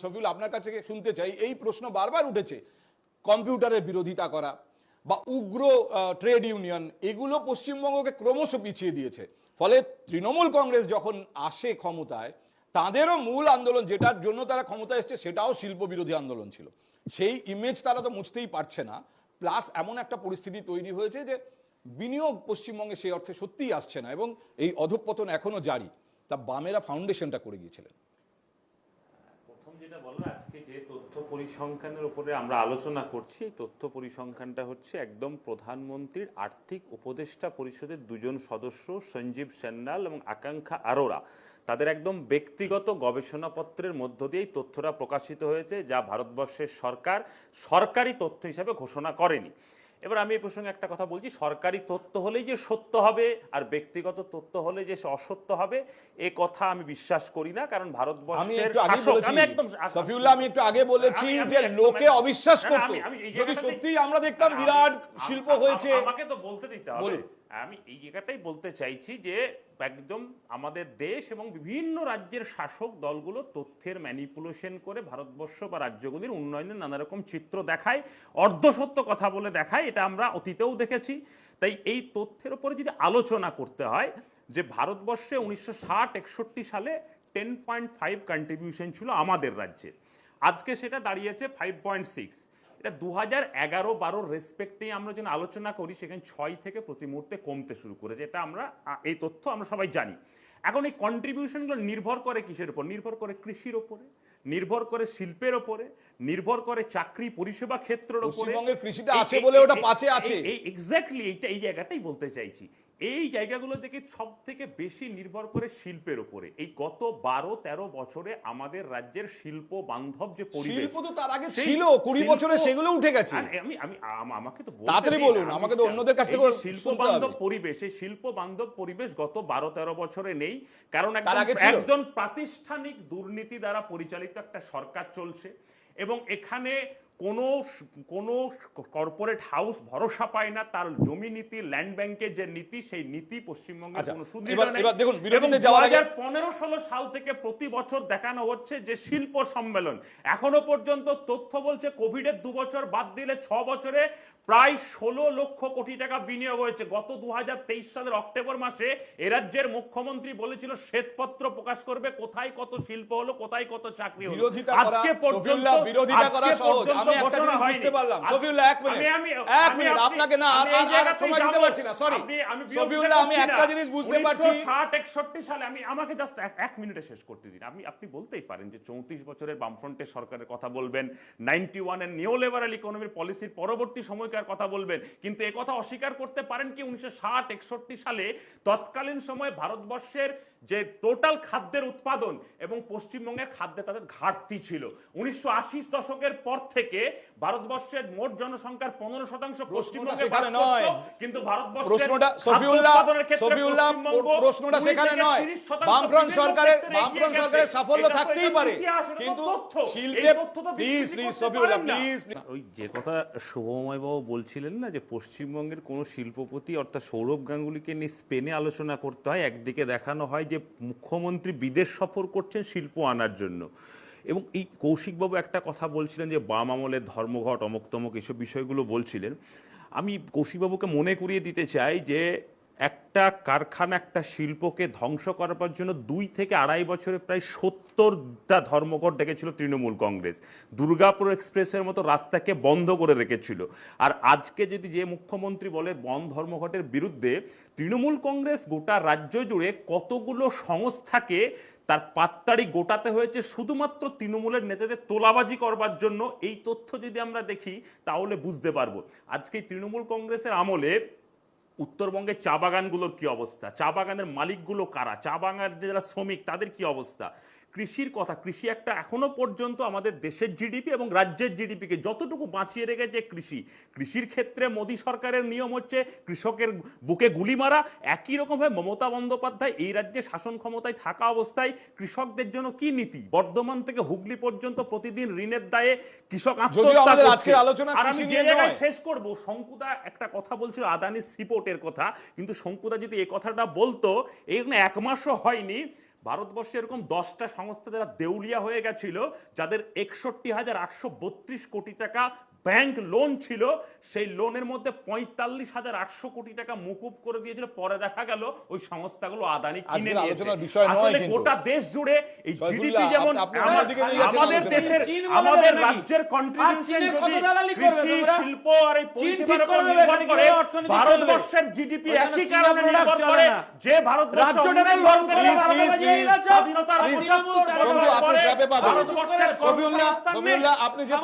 শফিউল, আপনার কাছে শুনতে চাই, এই প্রশ্ন বারবার উঠেছে, কম্পিউটারের বিরোধিতা করা বা উগ্র ট্রেড ইউনিয়ন, এগুলো পশ্চিমবঙ্গকে ক্রমশ পিছিয়ে দিয়েছে। ফলে তৃণমূল কংগ্রেস যখন আসে ক্ষমতায়, তাদেরও মূল আন্দোলন যেটার জন্য তারা ক্ষমতায় এসছে সেটাও শিল্প বিরোধী আন্দোলন ছিল। সেই ইমেজ তারা তো মুছতেই পারছে না। প্লাস এমন একটা পরিস্থিতি তৈরি হয়েছে যে বিনিয়োগ পশ্চিমবঙ্গে সেই অর্থে সত্যিই আসছে না, এবং এই অধঃপতন এখনো জারি। তা বামেরা ফাউন্ডেশনটা করে গিয়েছিলেন। যেটা বললাম, আজকে যে তথ্য পরিসংখ্যানের উপরে আমরা আলোচনা করছি, এই তথ্য পরিসংখ্যানটা হচ্ছে একদম প্রধানমন্ত্রীর আর্থিক উপদেষ্টা পরিষদের দুজন সদস্য সঞ্জীব সান্যাল এবং আকাঙ্ক্ষা আরোরা, তাদের একদম ব্যক্তিগত গবেষণাপত্রের মধ্য দিয়েই তথ্যটা প্রকাশিত হয়েছে, যা ভারতবর্ষের সরকার সরকারি তথ্য হিসাবে ঘোষণা করেনি। এবার আমি এই প্রসঙ্গে একটা কথা বলছি, সরকারি তথ্য হলেই যে সত্য হবে আর ব্যক্তিগত তথ্য হলে যে অসত্য হবে, এ কথা আমি বিশ্বাস করি না। কারণ ভারতবর্ষের আমি একটু আগে বলেছি যে লোকে অবিশ্বাস করত, যদি সত্যি আমরা দেখতাম বিরাট শিল্প হয়েছে। আমাকে তো বলতে দিতে হবে। আমি এই জায়গাটাই বলতে চাইছি যে একদম আমাদের দেশ এবং বিভিন্ন রাজ্যের শাসক দলগুলো তথ্যের ম্যানিপুলেশন করে ভারতবর্ষ বা রাজ্যগুলির উন্নয়নের নানা রকম চিত্র দেখায়, অর্ধসত্য কথা বলে দেখায়। এটা আমরা অতীতেও দেখেছি। তাই এই তথ্যের উপরে যদি আলোচনা করতে হয়, যে ভারতবর্ষে 1960-61 সালে 10.5 কন্ট্রিবিউশন ছিল আমাদের রাজ্যে, আজকে সেটা দাঁড়িয়েছে 5.6। এটা 2011-12 রেসপেক্টে আমরা যখন আলোচনা করি, সেখানে 6 থেকে প্রতি মুহূর্তে কমতে শুরু করেছে। এটা আমরা, এই তথ্য আমরা সবাই জানি। এখন এই কন্ট্রিবিউশনগুলো নির্ভর করে কিসের উপর? নির্ভর করে কৃষির উপরে, নির্ভর করে শিল্পের উপরে, নির্ভর করে চাকরি পরিষেবা ক্ষেত্রের উপরে। পশ্চিমবঙ্গের কৃষিটা আছে বলে ওটা পাঁচে আছে। এক্স্যাক্টলি এই জায়গাটাই বলতে চাইছি। এই জায়গাগুলো থেকে সব থেকে বেশি নির্ভর করে শিল্পের উপরে। এই গত 12-13 বছরে আমাদের রাজ্যের শিল্প বান্ধব যে পরিবেশ, শিল্প তো তার আগে ছিল, 20 বছরে সেগুলো উঠে গেছে। আমাকে তো তাড়াতাড়ি বলুন, আমাকে তো অন্যদের কাছ থেকে শিল্প বান্ধব পরিবেশ, এই শিল্প বান্ধব পরিবেশ গত 12-13 বছরে নেই। কারণ একজন প্রাতিষ্ঠানিক দুর্নীতি দ্বারা পরিচালিত একটা সরকার চলছে, এবং এখানে কোন কর্পোরেট হাউস ভরসা পায় না তার জমি নীতি, ল্যান্ড ব্যাংকের যে নীতি, সেই নীতি পশ্চিমবঙ্গের কোনো সুবিধা নেই। 2015-16 সাল থেকে প্রতি বছর দেখানো হচ্ছে যে শিল্প সম্মেলন, এখনো পর্যন্ত তথ্য বলছে কোভিডের 2 বছর বাদ দিলে 6 বছরে প্রায় 16 লক্ষ কোটি টাকা বিনিয়োগ হয়েছে। গত 2023 সালের অক্টোবর মাসে এ রাজ্যের মুখ্যমন্ত্রী বলেছিল শ্বেতপত্র প্রকাশ করবে কোথায় কত শিল্প হলো, কোথায় কত চাকরি হলো। আজকে পর্যন্ত বিরোধিতা করা সহজ। আমি একটা জিনিস বুঝতে পারলাম। শফিউল্লাহ, এক মিনিট আপনাকে না আর সময় দিতে পারছি না, সরি শফিউল্লাহ, আমি একটা জিনিস বুঝতে পারছি। 1960-61 সালে আমাকে জাস্ট 1 মিনিটে শেষ করতে দিন। আপনি বলতেই পারেন যে 34 বছরের বামফ্রন্টের সরকারের কথা বলবেন, 91 এর নিও লিবারাল ইকোনমির পলিসির পরবর্তী সময়কার কথা বলবেন, কিন্তু এই কথা অস্বীকার করতে পারেন কি 1960-61 সালে তৎকালীন সময়ে ভারতবর্ষের যে টোটাল খাদ্যের উৎপাদন এবং পশ্চিমবঙ্গের খাদ্যে তাদের ঘাটতি ছিল। 1980 দশকের পর থেকে ভারতবর্ষের মোট জনসংখ্যার 15% পশ্চিমবঙ্গে বাস করত, কিন্তু ভারতবর্ষের প্রশ্নটা সেখানে নয়। বামফ্রন্ট সরকারের সাফল্য থাকতেই পারে, কিন্তু শিল্পে প্লিজ শফিউল্লাহ প্লিজ। ওই যে কথা শুভময় বাবু বলছিলেন না, যে পশ্চিমবঙ্গের কোন শিল্পপতি অর্থাৎ সৌরভ গাঙ্গুলিকে নিয়ে স্পেনে আলোচনা করতে হয়, একদিকে দেখানো হয় যে মুখ্যমন্ত্রী বিদেশ সফর করছেন শিল্প আনার জন্য, এবং এই কৌশিকবাবু একটা কথা বলছিলেন যে বাম আমলের ধর্মঘট অমুক তমুক এইসব বিষয়গুলো বলছিলেন। আমি কৌশিকবাবুকে মনে করিয়ে দিতে চাই যে একটা কারখানা, একটা শিল্পকে ধ্বংস করার জন্য 2 থেকে 2.5 বছরে প্রায় 70টা ধর্মঘট ডেকেছিল তৃণমূল কংগ্রেস। দুর্গাপুর এক্সপ্রেসের মতো রাস্তাকে বন্ধ করে রেখেছিল। আর আজকে যদি যে মুখ্যমন্ত্রী বলে বন্ধ ধর্মঘটের বিরুদ্ধে, তৃণমূল কংগ্রেস গোটা রাজ্য জুড়ে কতগুলো সংস্থাকে তার পাত্তাড়ি গোটাতে হয়েছে শুধুমাত্র তৃণমূলের নেতাদের তোলাবাজি করবার জন্য। এই তথ্য যদি আমরা দেখি তাহলে বুঝতে পারবো আজকে তৃণমূল কংগ্রেসের আমলে উত্তরবঙ্গের চা বাগানগুলোর কি অবস্থা, চা বাগানের মালিকগুলো কারা, চা বাগানের যারা শ্রমিক তাদের কি অবস্থা। কৃষির কথা, কৃষি একটা এখনো পর্যন্ত আমাদের দেশের জিডিপি এবং রাজ্যের জিডিপিকে যতটুকু বাঁচিয়ে রেখেছে কৃষি। কৃষির ক্ষেত্রে মোদী সরকারের নিয়ম হচ্ছে কৃষকের বুকে গুলি মারা। একই রকমভাবে মমতা বন্দ্যোপাধ্যায় এই রাজ্যে শাসন ক্ষমতায় থাকা অবস্থায় কৃষকদের জন্য কি নীতি, বর্ধমান থেকে হুগলি পর্যন্ত প্রতিদিন ঋণের দায়ে কৃষক আত্মহত্যা করছে। আর আমি যে জায়গায় শেষ করবো, শঙ্কুদা একটা কথা বলছিল আদানির সিপোর্টের কথা, কিন্তু শঙ্কুদা যদি এই কথাটা বলতো, এখানে 1 মাসও হয়নি ভারতবর্ষে এরকম 10টা সংস্থা যারা দেউলিয়া হয়ে গেছিল, যাদের 61,832 কোটি টাকা ব্যাংক লোন ছিল, সেই লোনের মধ্যে 45,800 কোটি টাকা মুকুব করে দিয়েছিল। পরে দেখা গেল ওই সংস্থাগুলো আদানি কিনে আজকের নিয়েছে। আলোচনার বিষয় নয় আসলে কিন্তু। গোটা দেশ জুড়ে এই সৈফুল্লাহ, জিডিপি যেমন আপনি আমার দিকে নিয়ে যাচ্ছেন আমাদের আলোচনা। দেশের চীন বলে আমাদের দেবে নাকি? রাজ্যের কন্ট্রিবিউশন চীনের যদি কত দালালি করবে কৃষি তোমরা? শিল্প আর এই চীন পরিষেবার ঠিক করে উপর দেবে নির্ভর এখানে করে, কিভাবে অর্থনীতি চলবে। ভারতবর্ষের জিডিপি ওইখানে একই চীনা কারণে product নির্ভর চলে করে না। যে ভারতবর্ষ রাজ্যটাকে উন্নতি লং করতে করে পারে। বারবার বাজিয়ে গেছো। স্বাধীনতার Please, 75 সন্তু, আপনি বছর ট্র্যাপে পা দেবেন। ভারতবর্ষের শফিউল্লাহ, আপনি যে